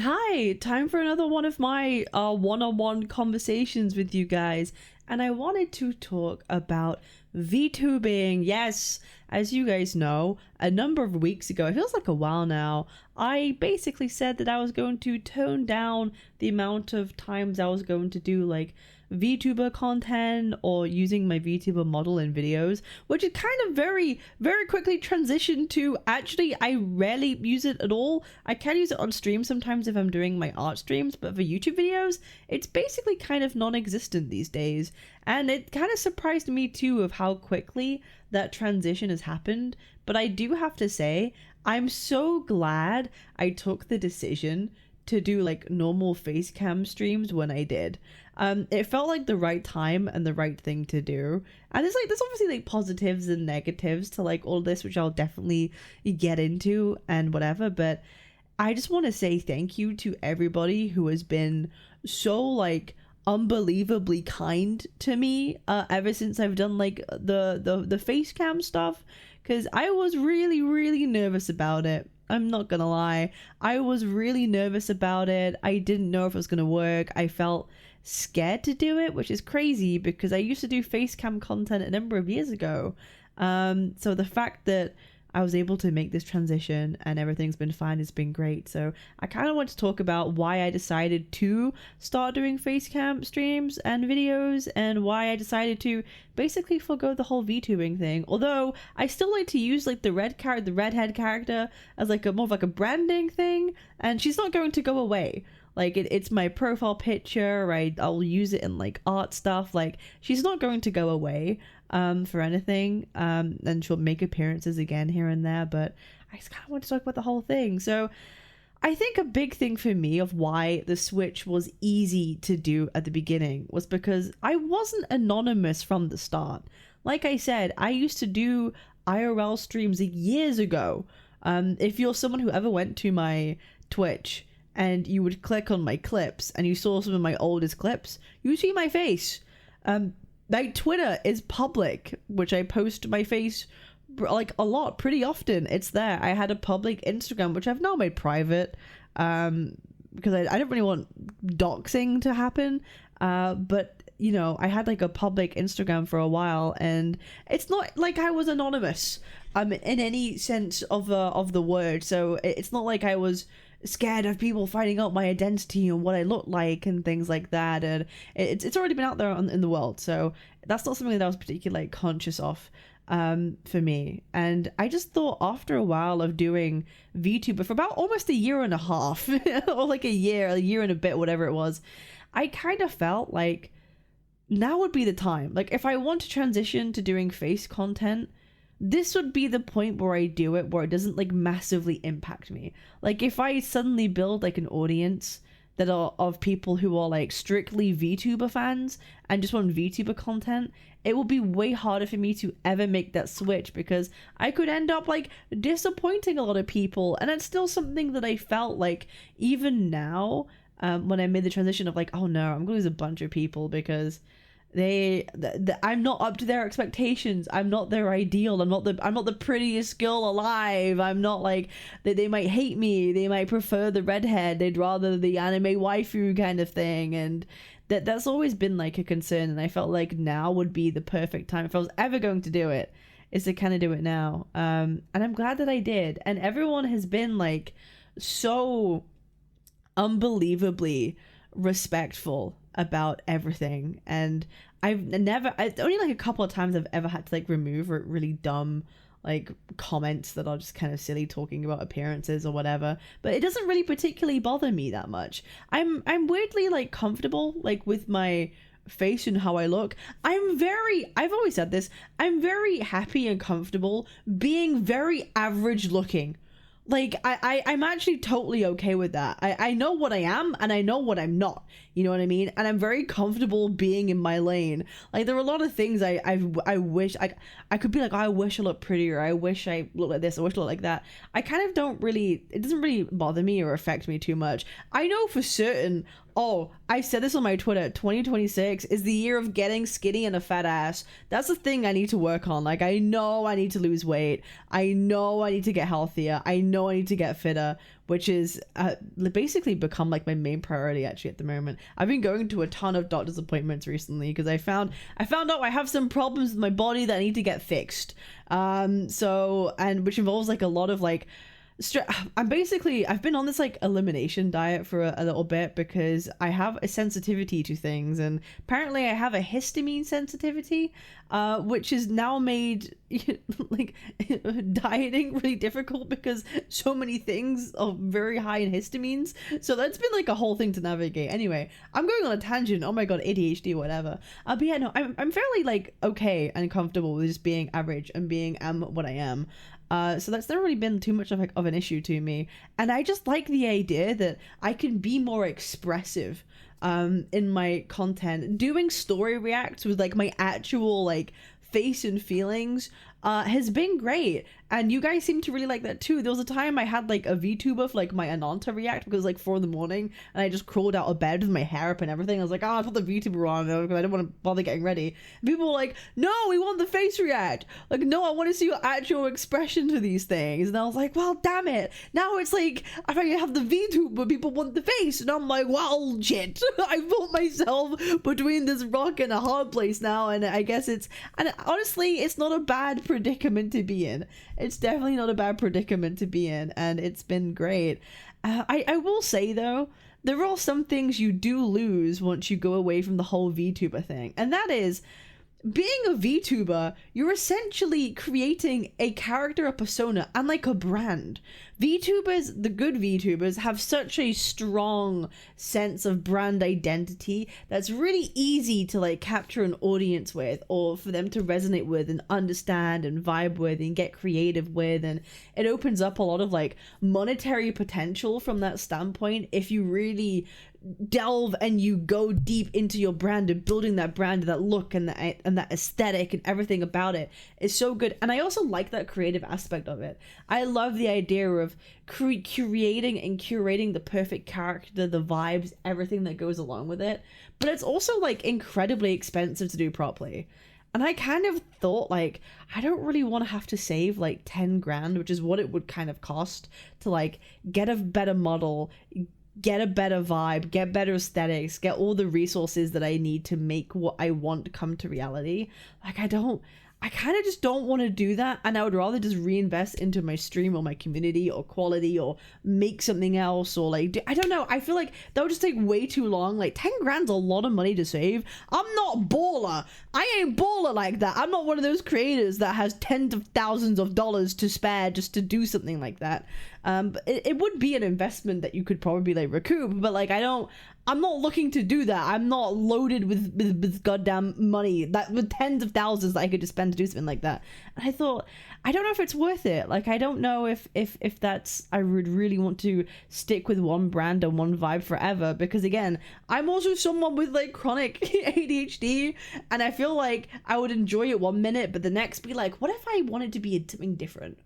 Hi, time for another one of my one-on-one conversations with you guys, and I wanted to talk about VTubing. Yes, as you guys know, a number of weeks ago, it feels like a while now, I basically said that I was going to tone down the amount of times I was going to do like VTuber content or using my VTuber model in videos, which is kind of very quickly transitioned to actually I rarely use it at all. I can use it on stream sometimes if I'm doing my art streams, but for YouTube videos, it's basically kind of non-existent these days. And it kind of surprised me too of how quickly that transition has happened. But I do have to say, I'm so glad I took the decision to do like normal face cam streams when I did. It felt like the right time and the right thing to do. And there's obviously like positives and negatives to like all this, which I'll definitely get into and whatever. But I just want to say thank you to everybody who has been so like unbelievably kind to me ever since I've done like the face cam stuff, because I was really nervous about it. I'm not gonna lie, I was really nervous about it. I didn't know if it was gonna work. I felt scared to do it, which is crazy because I used to do face cam content a number of years ago. So the fact that I was able to make this transition and everything's been fine has been great. So I kind of want to talk about why I decided to start doing facecam streams and videos, and why I decided to basically forgo the whole VTubing thing. Although I still like to use like the redhead character as like a more of like a branding thing, and she's not going to go away. Like it's my profile picture. I'll use it in like art stuff. Like she's not going to go away for anything. And she'll make appearances again here and there. But I just kind of want to talk about the whole thing. So I think a big thing for me of why the switch was easy to do at the beginning was because I wasn't anonymous from the start. Like I said, I used to do IRL streams years ago. If you're someone who ever went to my Twitch and you would click on my clips and you saw some of my oldest clips, you see my face. My Twitter is public, which I post my face like a lot, pretty often. It's there. I had a public Instagram, which I've now made private, because I don't really want doxing to happen. But you know, I had like a public Instagram for a while, and it's not like I was anonymous in any sense of the word. So it's not like I was scared of people finding out my identity and what I look like and things like that. And it's already been out there in the world, so that's not something that I was particularly like conscious of for me. And I just thought after a while of doing VTuber for about almost a year and a half or like a year and a bit, whatever it was, I kind of felt like now would be the time. Like if I want to transition to doing face content, this would be the point where I do it, where it doesn't like massively impact me. Like if I suddenly build like an audience that are of people who are like strictly VTuber fans and just want VTuber content, it will be way harder for me to ever make that switch, because I could end up like disappointing a lot of people. And it's still something that I felt like even now, when I made the transition of like, oh no, I'm gonna lose a bunch of people because I'm not up to their expectations. I'm not their ideal. I'm not the prettiest girl alive. I'm not like they might hate me. They might prefer the redhead. They'd rather the anime waifu kind of thing. And that's always been like a concern. And I felt like now would be the perfect time if I was ever going to do it, is to kind of do it now. And I'm glad that I did. And everyone has been like so unbelievably respectful about everything. And it's only like a couple of times I've ever had to like remove really dumb like comments that are just kind of silly, talking about appearances or whatever, but it doesn't really particularly bother me that much. I'm weirdly like comfortable like with my face and how I look. I've always said this, I'm very happy and comfortable being very average looking. Like I'm actually totally okay with that. I know what I am and I know what I'm not, you know what I mean? And I'm very comfortable being in my lane. Like there are a lot of things I wish I could be like, oh, I wish I looked prettier, I wish I looked like this, I wish I looked like that. I kind of don't really, it doesn't really bother me or affect me too much. I know for certain Oh, I said this on my Twitter. 2026 is the year of getting skinny and a fat ass. That's the thing I need to work on. Like, I know I need to lose weight. I know I need to get healthier. I know I need to get fitter, which is basically become like my main priority actually at the moment. I've been going to a ton of doctor's appointments recently because I found out I have some problems with my body that I need to get fixed. And which involves like a lot of like I've been on this like elimination diet for a little bit because I have a sensitivity to things, and apparently I have a histamine sensitivity, which is now made like dieting really difficult because so many things are very high in histamines. So that's been like a whole thing to navigate. Anyway, I'm going on a tangent. Oh my god, ADHD, whatever. But yeah, no, I'm fairly like okay and comfortable with just being average and being what I am. So that's never really been too much of an issue to me. And I just like the idea that I can be more expressive in my content. Doing story reacts with like my actual like face and feelings has been great, and you guys seem to really like that too. There was a time I had like a VTuber for like my Ananta react because it was like 4 a.m. and I just crawled out of bed with my hair up and everything. I was like, oh, I put the VTuber on because I didn't want to bother getting ready. And people were like, no, we want the face react. Like, no, I want to see your actual expression to these things. And I was like, well, damn it. Now it's like, if I have the VTuber, people want the face. And I'm like, well, shit. I put myself between this rock and a hard place now. And I guess and honestly, it's not a bad predicament to be in. It's definitely not a bad predicament to be in, and it's been great. I will say though, there are some things you do lose once you go away from the whole VTuber thing, and that is being a VTuber, you're essentially creating a character, a persona, and like a brand. VTubers, the good VTubers, have such a strong sense of brand identity that's really easy to like capture an audience with, or for them to resonate with and understand and vibe with and get creative with, and it opens up a lot of like monetary potential from that standpoint if you really delve and you go deep into your brand and building that brand, that look and that aesthetic and everything about it is so good. And I also like that creative aspect of it. I love the idea of creating and curating the perfect character, the vibes, everything that goes along with it. But it's also like incredibly expensive to do properly. And I kind of thought, like, I don't really want to have to save like 10 grand, which is what it would kind of cost to like get a better model, get a better vibe, get better aesthetics, get all the resources that I need to make what I want come to reality. Like, I kind of just don't want to do that, and I would rather just reinvest into my stream or my community or quality or make something else, or like, I don't know. I feel like that would just take way too long. Like 10 grand's a lot of money to save. I'm not baller. I ain't baller like that. I'm not one of those creators that has tens of thousands of dollars to spare just to do something like that. But it would be an investment that you could probably like recoup, but like I'm not looking to do that. I'm not loaded with goddamn money that with tens of thousands that I could just spend to do something like that. And I thought, I don't know if it's worth it. Like, I don't know if that's, I would really want to stick with one brand and one vibe forever, because again, I'm also someone with like chronic ADHD, and I feel like I would enjoy it one minute, but the next be like, what if I wanted to be something different?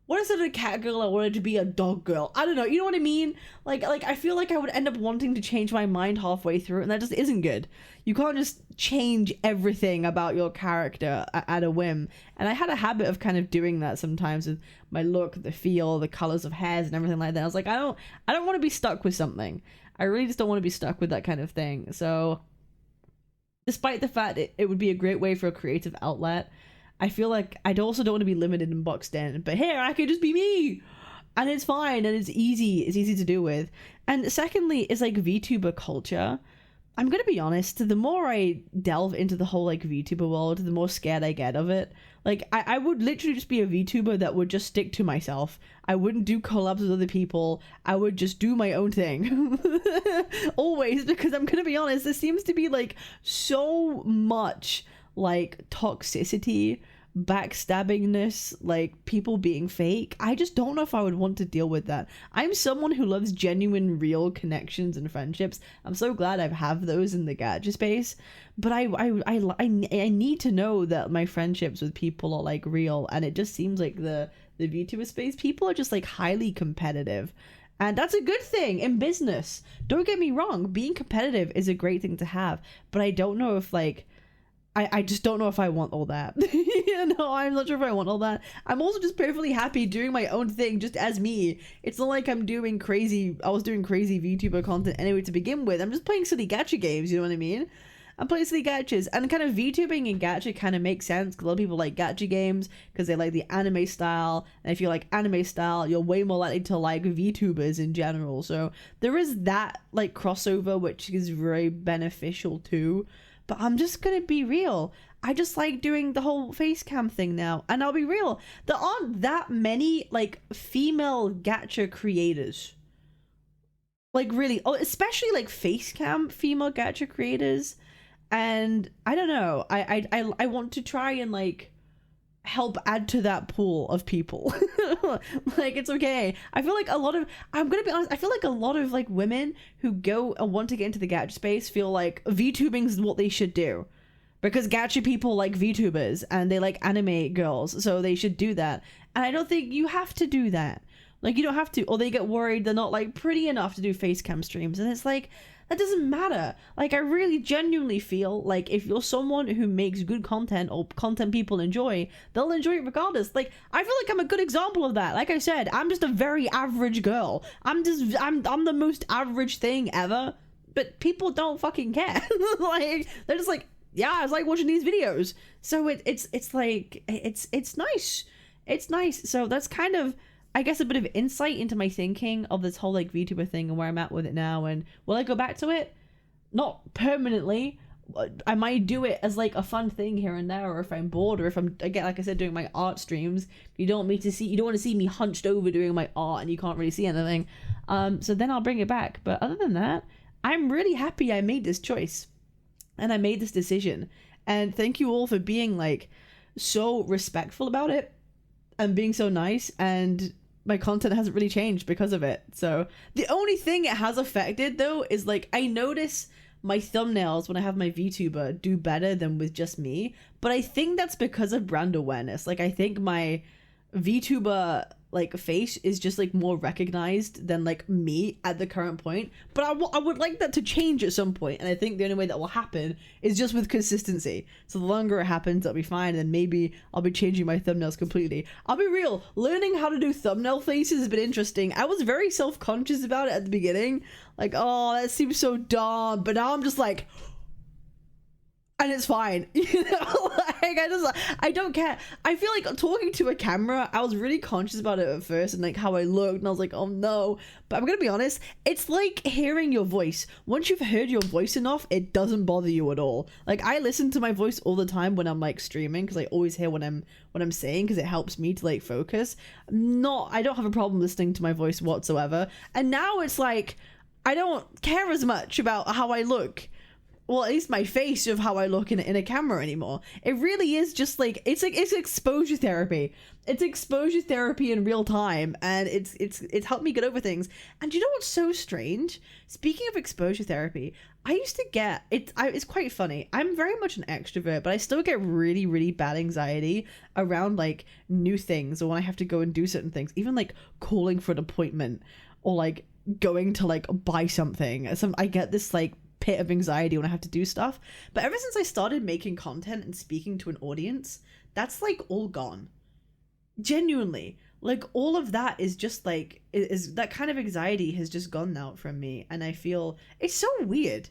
What instead of a cat girl, I wanted to be a dog girl? I don't know, you know what I mean? Like I feel like I would end up wanting to change my mind halfway through, and that just isn't good. You can't just change everything about your character at a whim. And I had a habit of kind of doing that sometimes with my look, the feel, the colors of hairs and everything like that. I was like, I don't want to be stuck with something. I really just don't want to be stuck with that kind of thing. So despite the fact it would be a great way for a creative outlet, I feel like I also don't want to be limited and boxed in, but here I could just be me, and it's fine, and it's easy to do with. And secondly, is like VTuber culture. I'm gonna be honest, the more I delve into the whole like VTuber world, the more scared I get of it. Like I would literally just be a VTuber that would just stick to myself. I wouldn't do collabs with other people. I would just do my own thing. Always, because I'm gonna be honest, there seems to be like so much like toxicity, backstabbingness, like people being fake. I just don't know if I would want to deal with that. I'm someone who loves genuine, real connections and friendships. I'm so glad I have those in the gadget space, but I need to know that my friendships with people are like real. And it just seems like the VTuber space, people are just like highly competitive, And that's a good thing in business. Don't get me wrong. Being competitive is a great thing to have. But I don't know if, like, I just don't know if I want all that. I'm not sure if I want all that. I'm also just perfectly happy doing my own thing just as me. It's not like I'm doing crazy. I was doing crazy VTuber content anyway to begin with. I'm just playing silly gacha games, you know what I mean? I'm playing silly gachas, and kind of VTubing and gacha kind of makes sense because a lot of people like gacha games because they like the anime style, and if you like anime style, you're way more likely to like VTubers in general. So there is that like crossover, which is very beneficial too. But I'm just gonna be real. I just like doing the whole face cam thing now, and I'll be real. There aren't that many like female gacha creators. Like really, especially like face cam female gacha creators. And I don't know, I want to try and like help add to that pool of people. Like, it's okay. I feel like I'm gonna be honest, I feel like a lot of like women who go and want to get into the gacha space feel like VTubing is what they should do. Because gacha people like VTubers and they like anime girls, so they should do that. And I don't think you have to do that. Like, you don't have to, or they get worried they're not like pretty enough to do face cam streams. And it's like, that doesn't matter. Like, I really genuinely feel like if you're someone who makes good content or content people enjoy, they'll enjoy it regardless. Like, I feel like I'm a good example of that. Like I said, I'm just a very average girl. I'm the most average thing ever, but people don't fucking care. Like, they're just like, yeah, I like watching these videos. So it's like, it's nice. It's nice. So that's kind of, I guess, a bit of insight into my thinking of this whole like VTuber thing and where I'm at with it now. And will I go back to it? Not permanently. I might do it as like a fun thing here and there, or if I'm bored, or if I'm, again, like I said, doing my art streams. You don't want to see me hunched over doing my art and you can't really see anything. So then I'll bring it back. But other than that, I'm really happy I made this choice and I made this decision. And thank you all for being like so respectful about it and being so nice, and my content hasn't really changed because of it. So the only thing it has affected though is like, I notice my thumbnails when I have my VTuber do better than with just me, but I think that's because of brand awareness. Like, I think my VTuber like face is just like more recognized than like me at the current point, but I would like that to change at some point, and I think the only way that will happen is just with consistency. So the longer it happens, that'll be fine, and maybe I'll be changing my thumbnails completely. I'll be real, learning how to do thumbnail faces has been interesting. I was very self-conscious about it at the beginning, like, oh, that seems so dumb, but now I'm just like, and it's fine, you know. Like, I don't care. I feel like talking to a camera, I was really conscious about it at first and like how I looked, and I was like, oh no. But I'm gonna be honest, it's like hearing your voice. Once you've heard your voice enough, it doesn't bother you at all. Like, I listen to my voice all the time when I'm like streaming, because I always hear what I'm saying, because it helps me to like focus. I don't have a problem listening to my voice whatsoever. And now it's like, I don't care as much about how I look. Well, at least my face of how I look in a camera anymore. It really is just like, it's exposure therapy. It's exposure therapy in real time, and it's helped me get over things. And you know what's so strange? Speaking of exposure therapy, I used to get it's quite funny. I'm very much an extrovert, but I still get really, really bad anxiety around like new things, or when I have to go and do certain things, even like calling for an appointment, or like going to like buy something. I get this like pit of anxiety when I have to do stuff. But ever since I started making content and speaking to an audience, that's like all gone. Genuinely, like, all of that is just like, is that kind of anxiety has just gone now from me. And I feel it's so weird.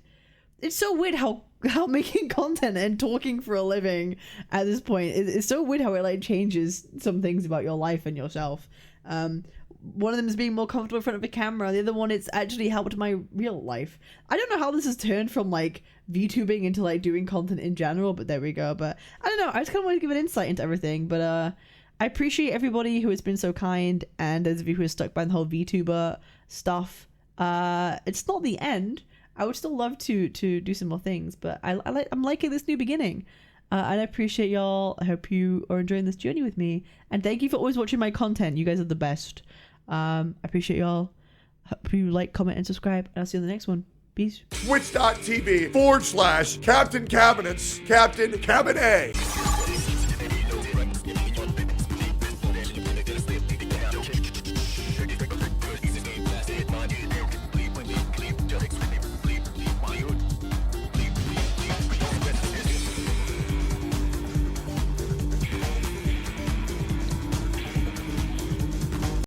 It's so weird how making content and talking for a living at this point, it's so weird how it like changes some things about your life and yourself. One of them is being more comfortable in front of a camera. The other one, it's actually helped my real life. I don't know how this has turned from like VTubing into like doing content in general, but there we go. But I don't know. I just kind of wanted to give an insight into everything. But I appreciate everybody who has been so kind, and those of you who are stuck by the whole VTuber stuff. It's not the end. I would still love to do some more things, but I'm liking this new beginning. And I appreciate y'all. I hope you are enjoying this journey with me. And thank you for always watching my content. You guys are the best. I appreciate y'all. Hope you like, comment, and subscribe. And I'll see you in the next one. Peace. Twitch.tv/Captain Cabinetz, Captain Cabinetz.